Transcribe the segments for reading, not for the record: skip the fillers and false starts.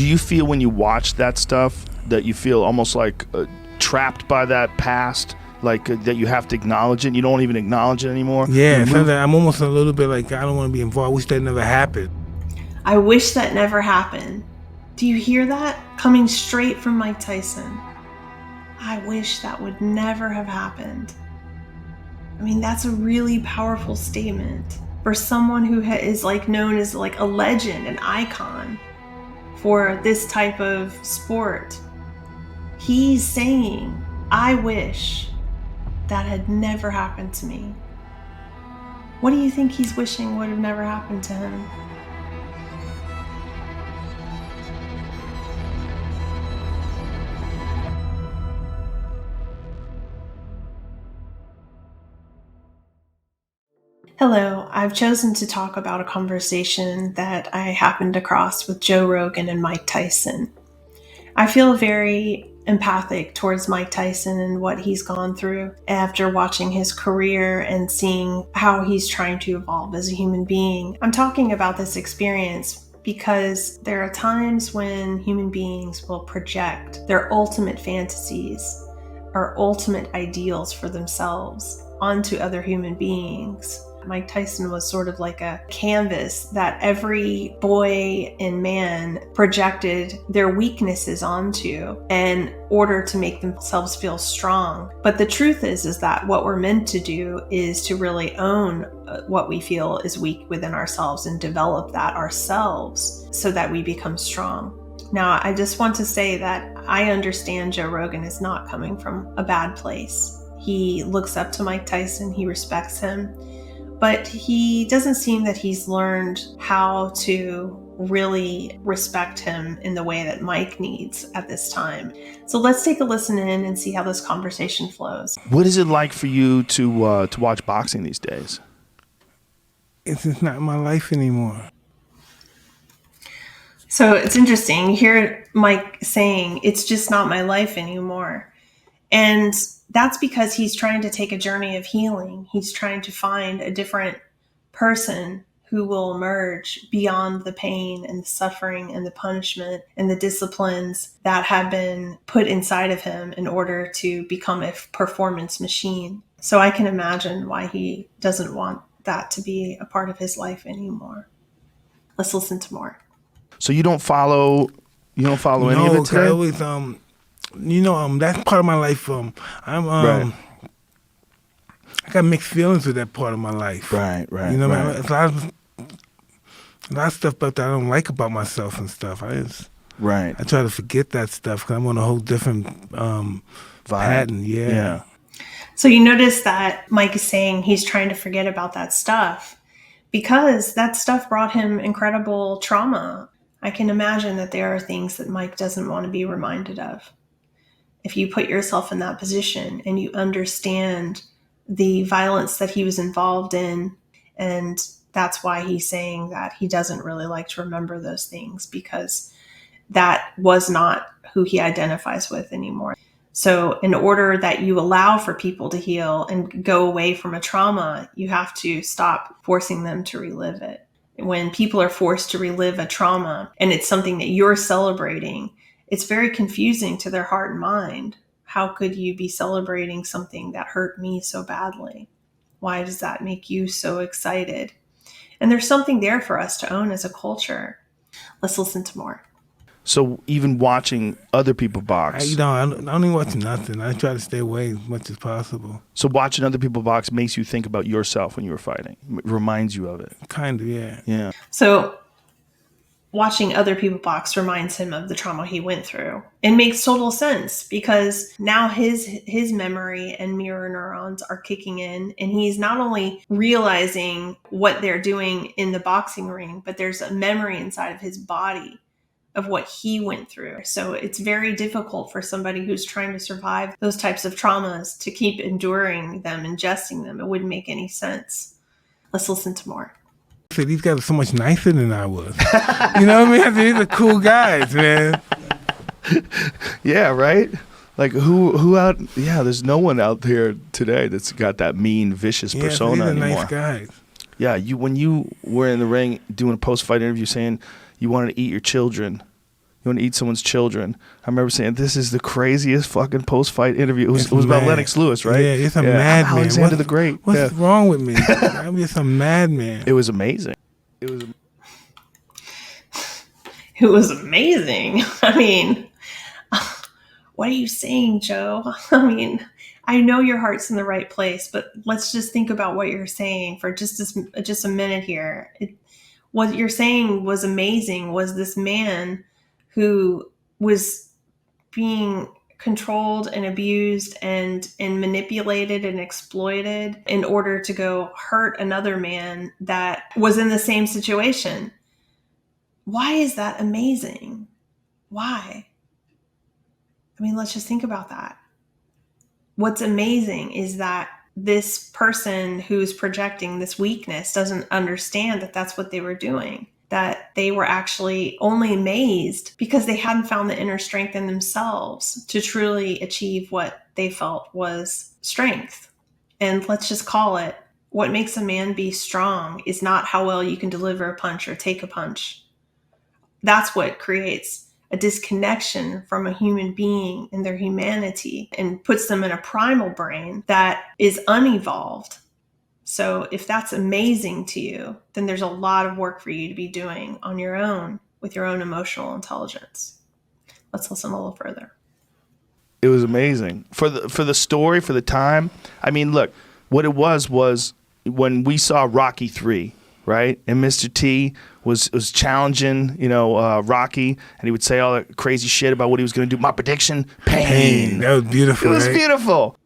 Do you feel when you watch that stuff that you feel almost like trapped by that past, like that you have to acknowledge it and you don't even acknowledge it anymore? Yeah, I'm almost a little bit like, I don't want to be involved. I wish that never happened. I wish that never happened. Do you hear that? Coming straight from Mike Tyson. I wish that would never have happened. I mean, that's a really powerful statement for someone who is like known as like a legend, an icon for this type of sport. He's saying, I wish that had never happened to me. What do you think he's wishing would have never happened to him? Hello, I've chosen to talk about a conversation that I happened across with Joe Rogan and Mike Tyson. I feel very empathic towards Mike Tyson and what he's gone through after watching his career and seeing how he's trying to evolve as a human being. I'm talking about this experience because there are times when human beings will project their ultimate fantasies or ultimate ideals for themselves onto other human beings. Mike Tyson was sort of like a canvas that every boy and man projected their weaknesses onto in order to make themselves feel strong. But the truth is that what we're meant to do is to really own what we feel is weak within ourselves and develop that ourselves so that we become strong. Now, I just want to say that I understand Joe Rogan is not coming from a bad place. He looks up to Mike Tyson, he respects him. But he doesn't seem that he's learned how to really respect him in the way that Mike needs at this time. So let's take a listen in and see how this conversation flows. What is it like for you to watch boxing these days? It's just not my life anymore. So it's interesting. You hear Mike saying, it's just not my life anymore. And that's because he's trying to take a journey of healing. He's trying to find a different person who will emerge beyond the pain and the suffering and the punishment and the disciplines that have been put inside of him in order to become a performance machine. So I can imagine why he doesn't want that to be a part of his life anymore. Let's listen to more. So you don't follow any of it today? I always that's part of my life. Right. I got mixed feelings with that part of my life. Right. You know, right. It's a lot of stuff that I don't like about myself and stuff. I try to forget that stuff because I'm on a whole different pattern. Yeah. So you notice that Mike is saying he's trying to forget about that stuff because that stuff brought him incredible trauma. I can imagine that there are things that Mike doesn't want to be reminded of. If you put yourself in that position and you understand the violence that he was involved in, and that's why he's saying that he doesn't really like to remember those things because that was not who he identifies with anymore. So in order that you allow for people to heal and go away from a trauma, you have to stop forcing them to relive it. When people are forced to relive a trauma and it's something that you're celebrating, it's very confusing to their heart and mind. How could you be celebrating something that hurt me so badly? Why does that make you so excited? And there's something there for us to own as a culture. Let's listen to more. So even watching other people box. I don't even watch nothing. I try to stay away as much as possible. So watching other people box makes you think about yourself when you were fighting. It reminds you of it. Kind of, yeah. Yeah. So watching other people box reminds him of the trauma he went through. It makes total sense because now his memory and mirror neurons are kicking in, and he's not only realizing what they're doing in the boxing ring, but there's a memory inside of his body of what he went through. So it's very difficult for somebody who's trying to survive those types of traumas to keep enduring them, ingesting them. It wouldn't make any sense. Let's listen to more. So these guys are so much nicer than I was. You know what I mean? These are cool guys, man. Yeah, right? Like who out? Yeah, there's no one out there today that's got that mean, vicious persona these are anymore. Nice guys. Yeah, when you were in the ring doing a post-fight interview saying you wanted to eat your children, You want to eat someone's children. I remember saying, this is the craziest fucking post-fight interview. It was about Lennox Lewis, right? Yeah, it's a madman. Alexander the Great. What's wrong with me? I'm just a madman. It was amazing. It was amazing. I mean, what are you saying, Joe? I mean, I know your heart's in the right place, but let's just think about what you're saying for just a minute here. What you're saying was amazing. Was this man who was being controlled and abused and manipulated and exploited in order to go hurt another man that was in the same situation. Why is that amazing? Why? I mean, let's just think about that. What's amazing is that this person who's projecting this weakness doesn't understand that that's what they were doing, that they were actually only amazed because they hadn't found the inner strength in themselves to truly achieve what they felt was strength. And let's just call it, what makes a man be strong is not how well you can deliver a punch or take a punch. That's what creates a disconnection from a human being and their humanity and puts them in a primal brain that is unevolved. So if that's amazing to you, then there's a lot of work for you to be doing on your own with your own emotional intelligence. Let's listen a little further. It was amazing. For the story, for the time. I mean, look, what it was when we saw Rocky 3, right? And Mr. T was challenging, Rocky, and he would say all that crazy shit about what he was going to do. My prediction, pain. That was beautiful. It was beautiful.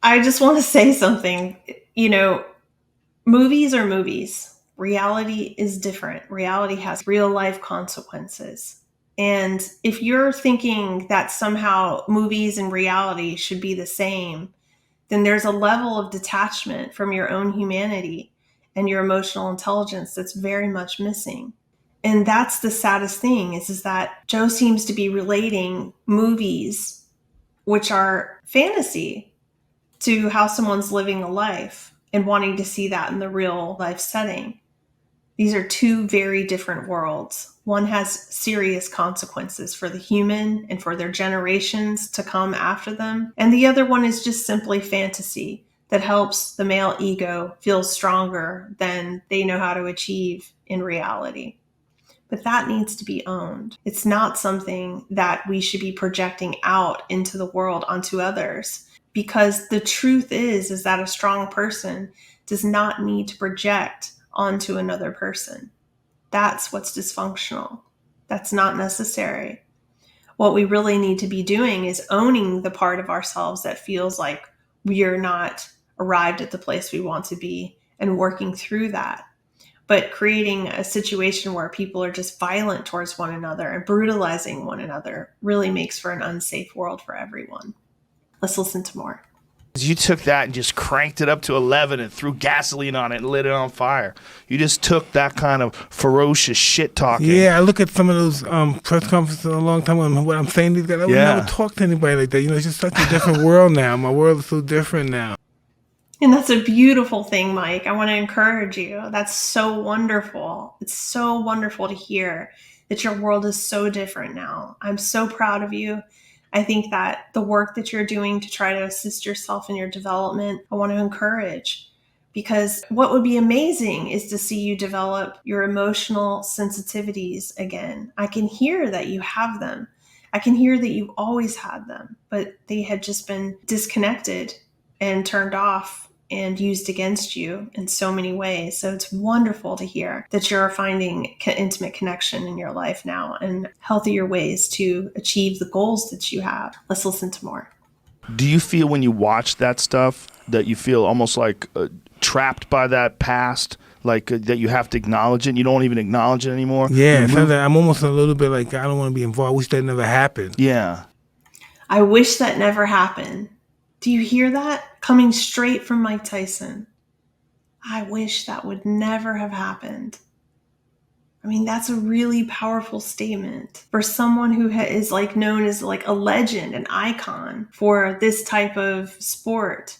I just want to say something. Movies are movies. Reality is different. Reality has real life consequences. And if you're thinking that somehow movies and reality should be the same, then there's a level of detachment from your own humanity and your emotional intelligence that's very much missing. And that's the saddest thing is that Joe seems to be relating movies, which are fantasy, to how someone's living a life and wanting to see that in the real life setting. These are two very different worlds. One has serious consequences for the human and for their generations to come after them. And the other one is just simply fantasy that helps the male ego feel stronger than they know how to achieve in reality. But that needs to be owned. It's not something that we should be projecting out into the world onto others. Because the truth is that a strong person does not need to project onto another person. That's what's dysfunctional. That's not necessary. What we really need to be doing is owning the part of ourselves that feels like we are not arrived at the place we want to be and working through that. But creating a situation where people are just violent towards one another and brutalizing one another really makes for an unsafe world for everyone. Let's listen to more. You took that and just cranked it up to 11 and threw gasoline on it and lit it on fire. You just took that kind of ferocious shit talking. Yeah, I look at some of those press conferences a long time ago, what I'm saying to these guys, I would never talk to anybody like that. It's just such a different world now. My world is so different now. And that's a beautiful thing, Mike. I want to encourage you. That's so wonderful. It's so wonderful to hear that your world is so different now. I'm so proud of you. I think that the work that you're doing to try to assist yourself in your development, I want to encourage, because what would be amazing is to see you develop your emotional sensitivities again. I can hear that you have them. I can hear that you've always had them, but they had just been disconnected and turned off and used against you in so many ways. So it's wonderful to hear that you're finding intimate connection in your life now and healthier ways to achieve the goals that you have. Let's listen to more. Do you feel when you watch that stuff that you feel almost like trapped by that past, like that you have to acknowledge it and you don't even acknowledge it anymore? Yeah, I'm almost a little bit like, I don't want to be involved. I wish that never happened. Yeah. I wish that never happened. Do you hear that? Coming straight from Mike Tyson. I wish that would never have happened. I mean, that's a really powerful statement for someone who is known as a legend, an icon for this type of sport.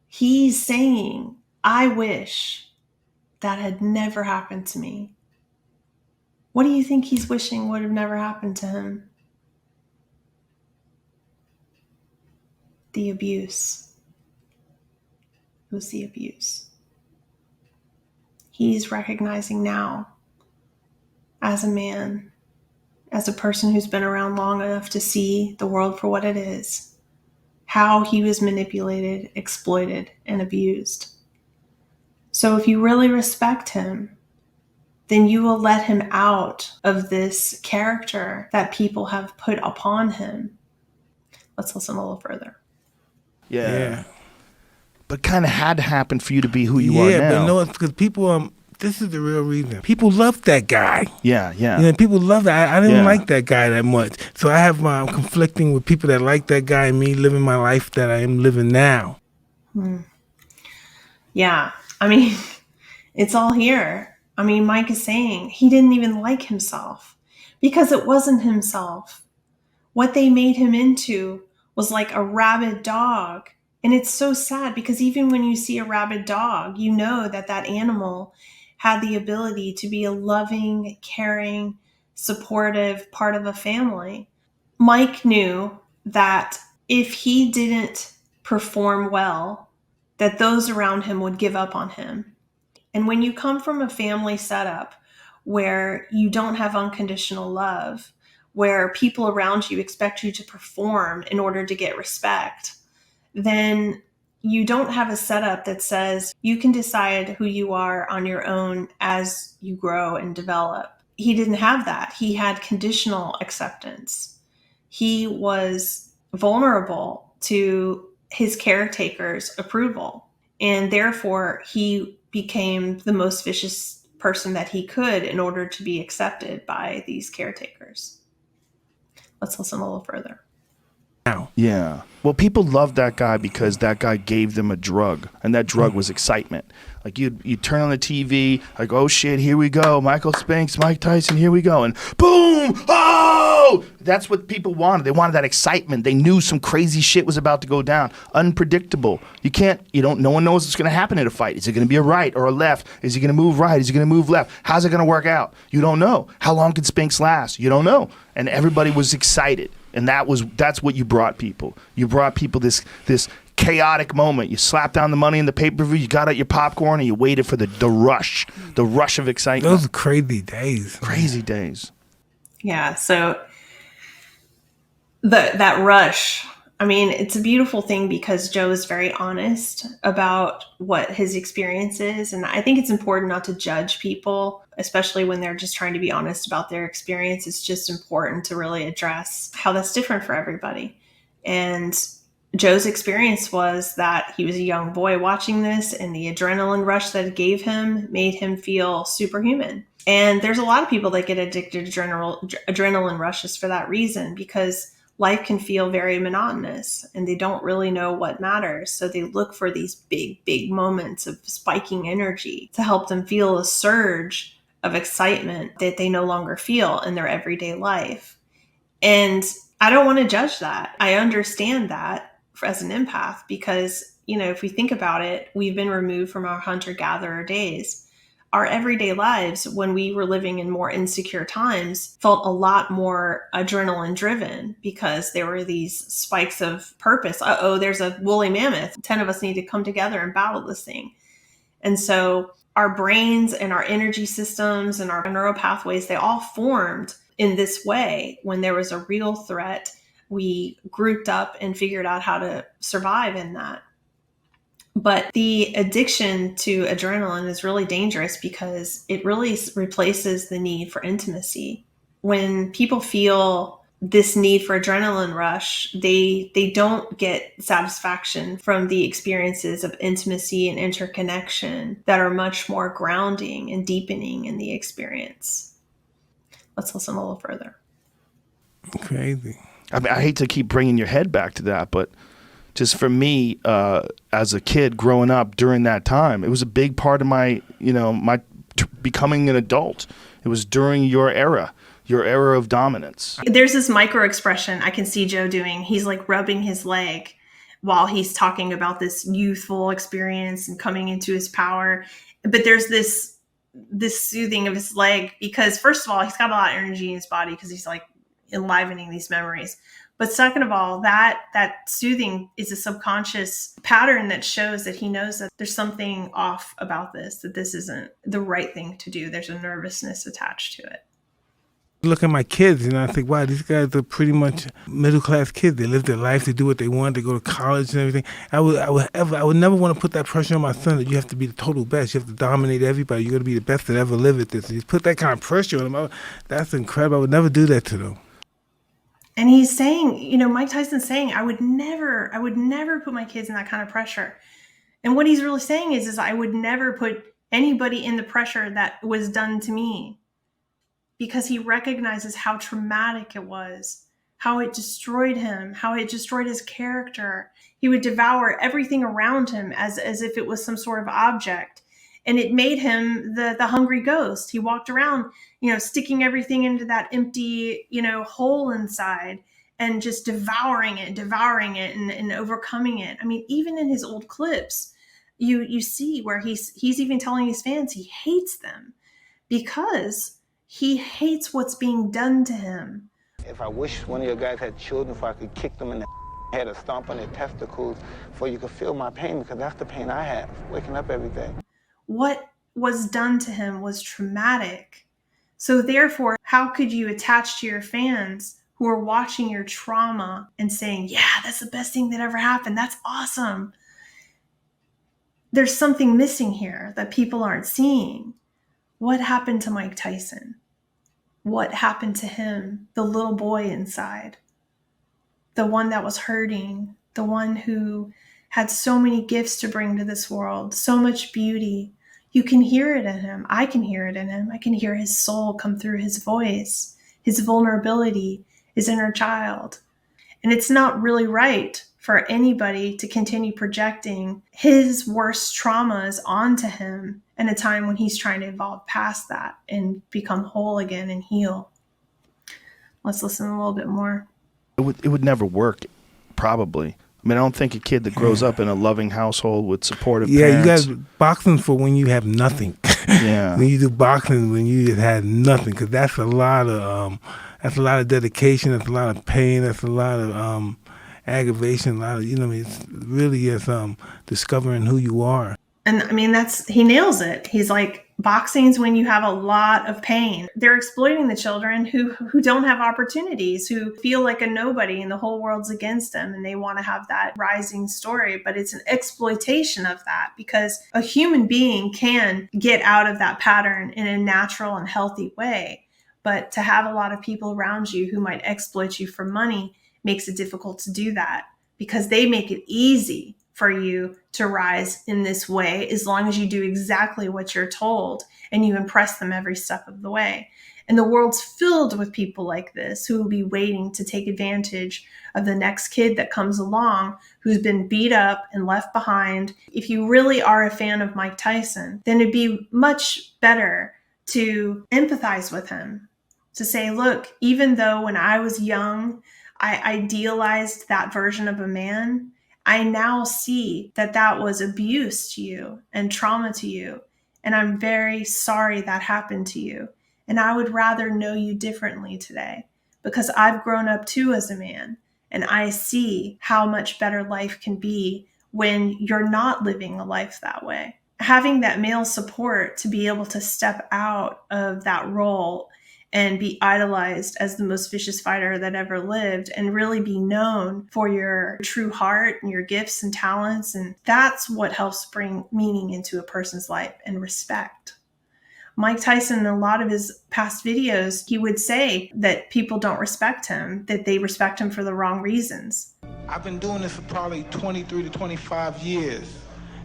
He's saying, I wish that had never happened to me. What do you think he's wishing would have never happened to him? The abuse. It was the abuse. He's recognizing now, as a man, as a person who's been around long enough to see the world for what it is, how he was manipulated, exploited, and abused. So if you really respect him, then you will let him out of this character that people have put upon him. Let's listen a little further. Yeah. But kind of had to happen for you to be who you are now. Yeah, but no, it's because people, this is the real reason. People love that guy. Yeah. People love that. I didn't like that guy that much. So I'm conflicting with people that like that guy and me living my life that I am living now. Yeah. I mean, it's all here. I mean, Mike is saying he didn't even like himself because it wasn't himself. What they made him into was like a rabid dog. And it's so sad because even when you see a rabid dog, you know that that animal had the ability to be a loving, caring, supportive part of a family. Mike knew that if he didn't perform well, that those around him would give up on him. And when you come from a family setup where you don't have unconditional love, where people around you expect you to perform in order to get respect, then you don't have a setup that says you can decide who you are on your own as you grow and develop. He didn't have that. He had conditional acceptance. He was vulnerable to his caretaker's approval, and therefore he became the most vicious person that he could in order to be accepted by these caretakers. Let's listen a little further. Yeah. Well, people loved that guy because that guy gave them a drug, and that drug was excitement. Like you turn on the TV, like, oh shit, here we go, Michael Spinks, Mike Tyson, here we go, and boom, oh, that's what people wanted. They wanted that excitement. They knew some crazy shit was about to go down. Unpredictable. No one knows what's going to happen in a fight. Is it going to be a right or a left? Is he going to move right? Is he going to move left? How's it going to work out? You don't know. How long can Spinks last? You don't know. And everybody was excited. And that's what you brought people. You brought people this chaotic moment. You slapped down the money in the pay-per-view, you got out your popcorn, and you waited for the rush of excitement. Those are crazy days. Crazy days. Yeah, so that rush, I mean, it's a beautiful thing because Joe is very honest about what his experience is. And I think it's important not to judge people, especially when they're just trying to be honest about their experience. It's just important to really address how that's different for everybody. And Joe's experience was that he was a young boy watching this, and the adrenaline rush that it gave him made him feel superhuman. And there's a lot of people that get addicted to adrenaline rushes for that reason, because life can feel very monotonous and they don't really know what matters. So they look for these big moments of spiking energy to help them feel a surge of excitement that they no longer feel in their everyday life. And I don't want to judge that. I understand that as an empath because, if we think about it, we've been removed from our hunter-gatherer days. Our everyday lives, when we were living in more insecure times, felt a lot more adrenaline driven because there were these spikes of purpose. There's a woolly mammoth. 10 of us need to come together and battle this thing. And so our brains and our energy systems and our neural pathways, they all formed in this way. When there was a real threat, we grouped up and figured out how to survive in that. But the addiction to adrenaline is really dangerous because it really replaces the need for intimacy. When people feel this need for adrenaline rush, they don't get satisfaction from the experiences of intimacy and interconnection that are much more grounding and deepening in the experience. Let's listen a little further. Crazy. I mean, I hate to keep bringing your head back to that, but just for me, as a kid growing up during that time, it was a big part of my becoming an adult. It was during your era of dominance. There's this micro expression I can see Joe doing. He's like rubbing his leg while he's talking about this youthful experience and coming into his power. But there's this soothing of his leg, because first of all, he's got a lot of energy in his body because he's like enlivening these memories. But second of all, that soothing is a subconscious pattern that shows that he knows that there's something off about this, that this isn't the right thing to do. There's a nervousness attached to it. Look at my kids, and I think, wow, these guys are pretty much middle-class kids. They live their life, they do what they want, they go to college and everything. I would never want to put that pressure on my son that you have to be the total best. You have to dominate everybody. You got to be the best that ever lived at this. And you put that kind of pressure on them. That's incredible. I would never do that to them. And he's saying, Mike Tyson's saying, I would never put my kids in that kind of pressure. And what he's really saying is I would never put anybody in the pressure that was done to me, because he recognizes how traumatic it was, how it destroyed him, how it destroyed his character. He would devour everything around him as if it was some sort of object. And it made him the hungry ghost. He walked around, sticking everything into that empty, hole inside, and just devouring it and overcoming it. I mean, even in his old clips, you see where he's even telling his fans he hates them because he hates what's being done to him. If I wish one of your guys had children, if I could kick them in the head or stomp on their testicles, for you could feel my pain, because that's the pain I have, waking up every day. What was done to him was traumatic. So therefore, how could you attach to your fans who are watching your trauma and saying, yeah, that's the best thing that ever happened. That's awesome. There's something missing here that people aren't seeing. What happened to Mike Tyson? What happened to him, the little boy inside? The one that was hurting, the one who had so many gifts to bring to this world, so much beauty. You can hear it in him. I can hear it in him. I can hear his soul come through his voice, his vulnerability, his inner child. And it's not really right for anybody to continue projecting his worst traumas onto him in a time when he's trying to evolve past that and become whole again and heal. Let's listen a little bit more. It would never work, probably. I mean, I don't think a kid that grows up in a loving household with supportive parents. You got boxing for when you have nothing. Yeah. When you do boxing when you just had nothing, because that's a lot of dedication. That's a lot of pain. That's a lot of aggravation. A lot of it really is discovering who you are. And I mean, he nails it. He's like, boxing's when you have a lot of pain. They're exploiting the children who don't have opportunities, who feel like a nobody and the whole world's against them, and they want to have that rising story. But it's an exploitation of that, because a human being can get out of that pattern in a natural and healthy way. But to have a lot of people around you who might exploit you for money makes it difficult to do that, because they make it easy for you to rise in this way as long as you do exactly what you're told and you impress them every step of the way. And the world's filled with people like this who will be waiting to take advantage of the next kid that comes along who's been beat up and left behind. If you really are a fan of Mike Tyson, then it'd be much better to empathize with him, to say, look, even though when I was young, I idealized that version of a man, I now see that was abuse to you and trauma to you. And I'm very sorry that happened to you. And I would rather know you differently today, because I've grown up too as a man. And I see how much better life can be when you're not living a life that way. Having that male support to be able to step out of that role and be idolized as the most vicious fighter that ever lived, and really be known for your true heart and your gifts and talents. And that's what helps bring meaning into a person's life, and respect. Mike Tyson, in a lot of his past videos, he would say that people don't respect him, that they respect him for the wrong reasons. I've been doing this for probably 23 to 25 years.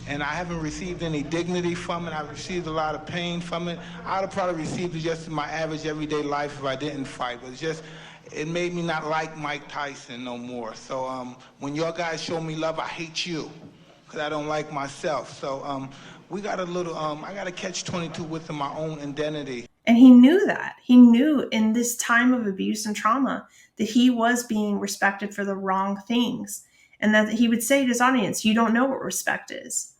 And I haven't received any dignity from it. I've received a lot of pain from it. I'd have probably received it just in my average everyday life if I didn't fight. But it made me not like Mike Tyson no more. So when your guys show me love, I hate you, because I don't like myself. So we got a little, I got to catch-22 within my own identity. And he knew that. He knew in this time of abuse and trauma that he was being respected for the wrong things. And that he would say to his audience, you don't know what respect is.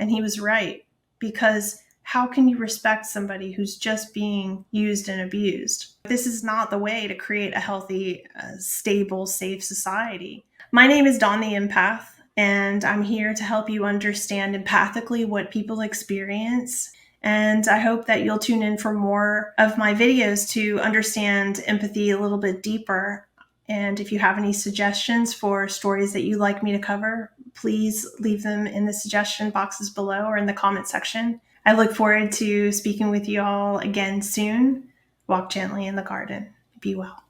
And he was right, because How can you respect somebody who's just being used and abused? This is not the way to create a healthy, stable, safe society. My name is Dawn the Empath, and I'm here to help you understand empathically what people experience. And I hope that you'll tune in for more of my videos to understand empathy a little bit deeper. And if you have any suggestions for stories that you'd like me to cover, please leave them in the suggestion boxes below or in the comment section. I look forward to speaking with you all again soon. Walk gently in the garden. Be well.